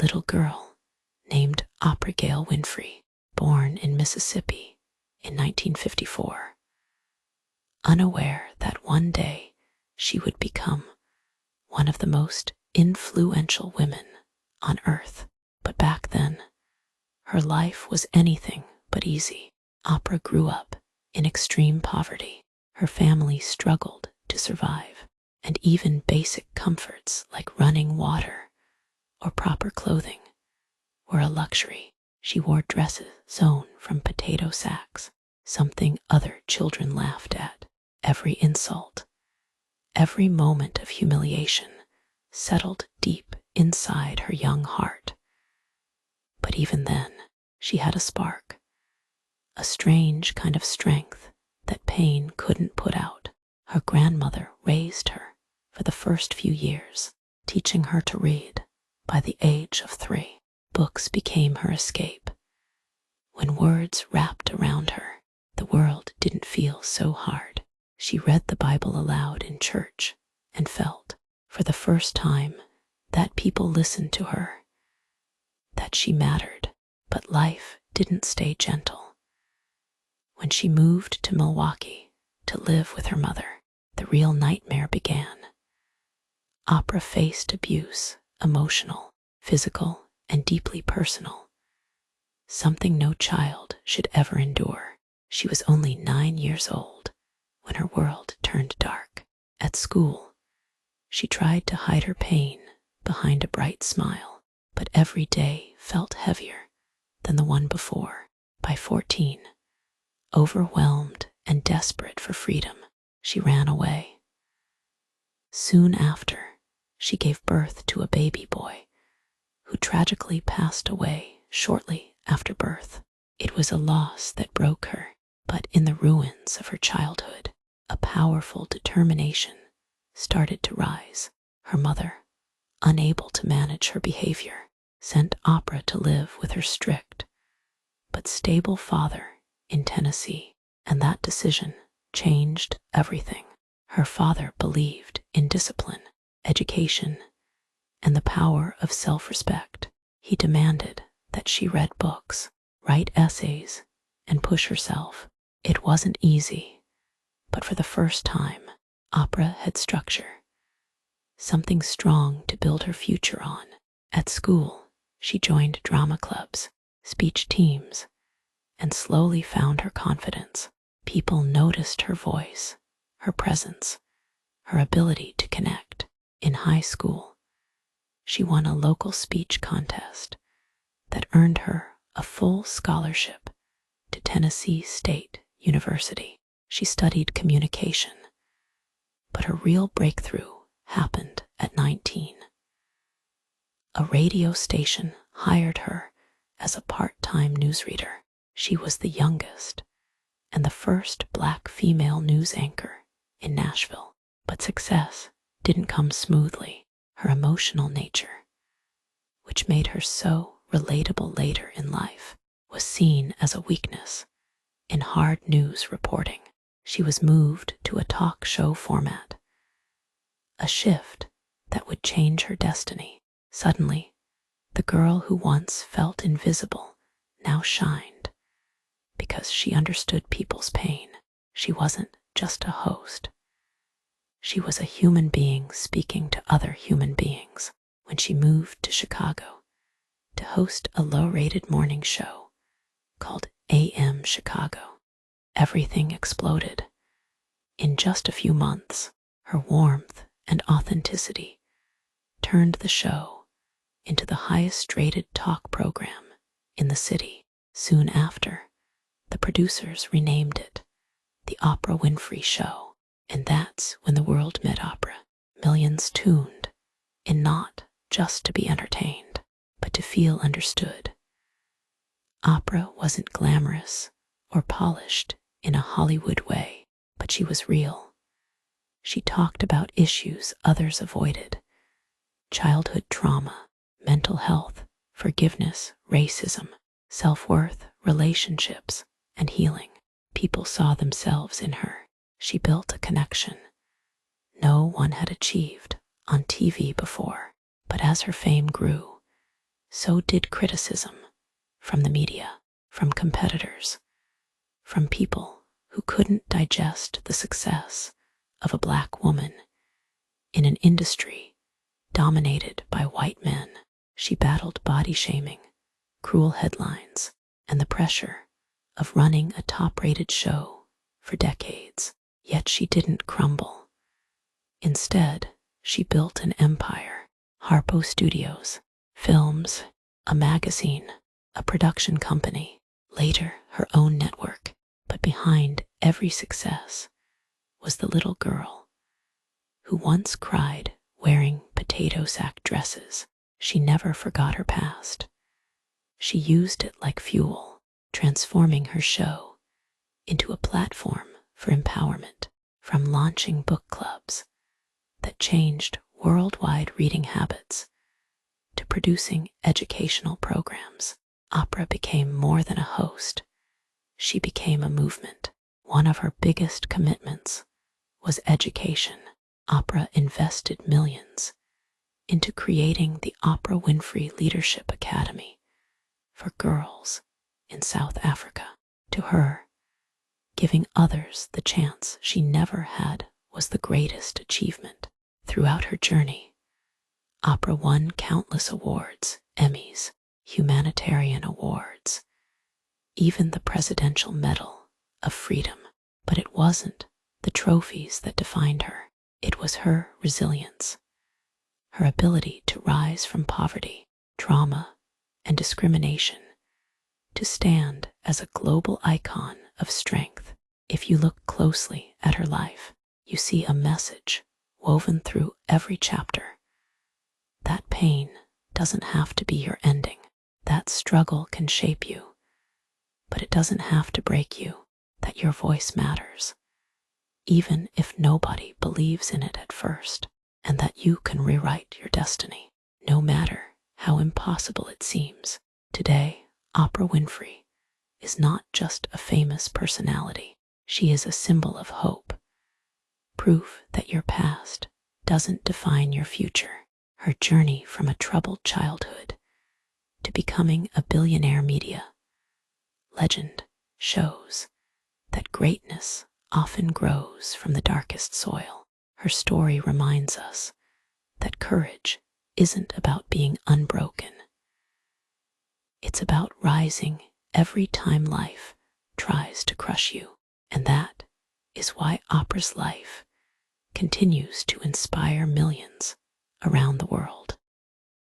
little girl named Oprah Gail Winfrey, born in Mississippi in 1954, unaware that one day she would become one of the most influential women on earth. But back then, her life was anything but easy. Oprah grew up in extreme poverty. Her family struggled to survive, and even basic comforts like running water or proper clothing were a luxury. She wore dresses sewn from potato sacks, something other children laughed at. Every insult, every moment of humiliation settled deep inside her young heart. But even then, she had a spark, a strange kind of strength that pain couldn't put out. Her grandmother raised her for the first few years, teaching her to read. By the age of 3, books became her escape. When words wrapped around her, the world didn't feel so hard. She read the Bible aloud in church and felt, for the first time, that people listened to her, that she mattered. But life didn't stay gentle. When she moved to Milwaukee to live with her mother, the real nightmare began. Oprah faced abuse, emotional, physical, and deeply personal, something no child should ever endure. She was only 9 years old when her world turned dark. At school, she tried to hide her pain behind a bright smile, but every day felt heavier than the one before. By 14, overwhelmed and desperate for freedom, she ran away. Soon after, she gave birth to a baby boy who tragically passed away shortly after birth. It was a loss that broke her, but in the ruins of her childhood, a powerful determination started to rise. Her mother, unable to manage her behavior, sent Oprah to live with her strict but stable father in Tennessee, and that decision changed everything. Her father believed in discipline, education, and the power of self-respect. He demanded that she read books, write essays, and push herself. It wasn't easy, but for the first time, Oprah had structure, something strong to build her future on. At school, she joined drama clubs, speech teams, and slowly found her confidence. People noticed her voice, her presence, her ability to connect. In high school, she won a local speech contest that earned her a full scholarship to Tennessee State University. She studied communication, but her real breakthrough happened at 19. A radio station hired her as a part-time newsreader. She was the youngest and the first Black female news anchor in Nashville. But success didn't come smoothly. Her emotional nature, which made her so relatable later in life, was seen as a weakness. In hard news reporting, she was moved to a talk show format, a shift that would change her destiny. Suddenly, the girl who once felt invisible now shined because she understood people's pain. She wasn't just a host. She was a human being speaking to other human beings. When she moved to Chicago to host a low-rated morning show called AM Chicago, everything exploded. In just a few months, her warmth and authenticity turned the show into the highest-rated talk program in the city. Soon after, the producers renamed it The Oprah Winfrey Show, and that's when the world met Oprah. Millions tuned in not just to be entertained, but to feel understood. Oprah wasn't glamorous or polished in a Hollywood way, but she was real. She talked about issues others avoided: childhood trauma, mental health, forgiveness, racism, self-worth, relationships, and healing. People saw themselves in her. She built a connection no one had achieved on TV before. But as her fame grew, so did criticism from the media, from competitors, from people who couldn't digest the success of a black woman in an industry dominated by white men. She battled body shaming, cruel headlines, and the pressure of running a top-rated show for decades. Yet she didn't crumble. Instead, she built an empire: Harpo Studios, films, a magazine, a production company, later her own network. But behind every success was the little girl who once cried wearing potato sack dresses. She never forgot her past. She used it like fuel, transforming her show into a platform for empowerment, from launching book clubs that changed worldwide reading habits to producing educational programs. Oprah became more than a host. She became a movement. One of her biggest commitments was education. Oprah invested millions into creating the Oprah Winfrey Leadership Academy for girls in South Africa. To her, giving others the chance she never had was the greatest achievement. Throughout her journey, Oprah won countless awards, Emmys, humanitarian awards, even the Presidential Medal of Freedom. But it wasn't the trophies that defined her. It was her resilience, her ability to rise from poverty, trauma, and discrimination, to stand as a global icon of strength. If you look closely at her life, you see a message woven through every chapter. That pain doesn't have to be your ending. That struggle can shape you, but it doesn't have to break you. That your voice matters, even if nobody believes in it at first, and that you can rewrite your destiny, no matter how impossible it seems. Today, Oprah Winfrey is not just a famous personality. She is a symbol of hope, proof that your past doesn't define your future. Her journey from a troubled childhood to becoming a billionaire media legend shows that greatness often grows from the darkest soil. Her story reminds us that courage isn't about being unbroken. It's about rising every time life tries to crush you. And that is why Oprah's life continues to inspire millions around the world.